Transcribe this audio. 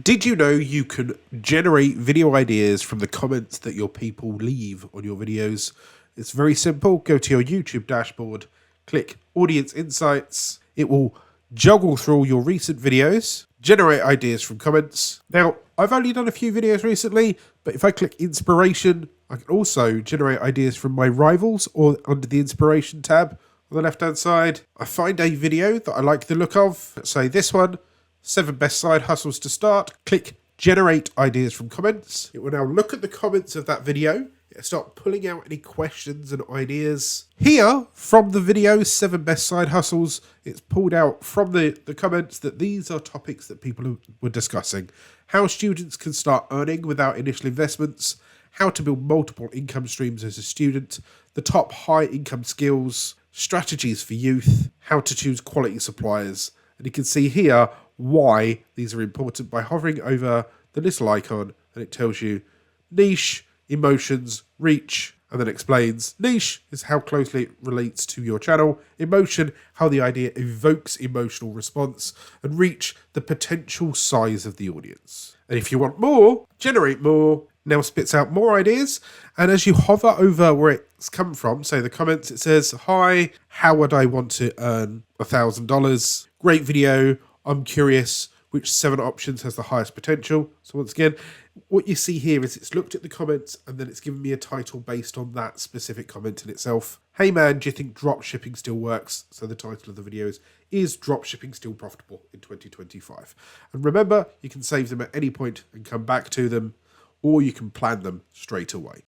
Did you know you can generate video ideas from the comments that your people leave on your videos? It's very simple. Go to your YouTube dashboard, click Audience Insights. It will juggle through all your recent videos, generate ideas from comments. Now, I've only done a few videos recently, but if I click Inspiration, I can also generate ideas from my rivals or under the Inspiration tab on the left-hand side. I find a video that I like the look of, let's say this one, 7 best side hustles to start. Click Generate Ideas from Comments. It will now look at the comments of that video. It'll start pulling out any questions and ideas. Here, from the video, 7 best side hustles, it's pulled out from the comments that these are topics that people were discussing. How students can start earning without initial investments, how to build multiple income streams as a student, the top high income skills, strategies for youth, how to choose quality suppliers. And you can see here why these are important by hovering over the little icon, and it tells you niche, emotions, reach, and then explains niche is how closely it relates to your channel, emotion, how the idea evokes emotional response, and reach, the potential size of the audience. And if you want more, generate more, now spits out more ideas, and as you hover over where it's come from, say the comments, it says, hi, how would I want to earn $1,000? Great video, I'm curious which 7 options has the highest potential. So once again, what you see here is it's looked at the comments and then it's given me a title based on that specific comment in itself. Hey man, do you think drop shipping still works? So the title of the video is drop shipping still profitable in 2025? And remember, you can save them at any point and come back to them, or you can plan them straight away.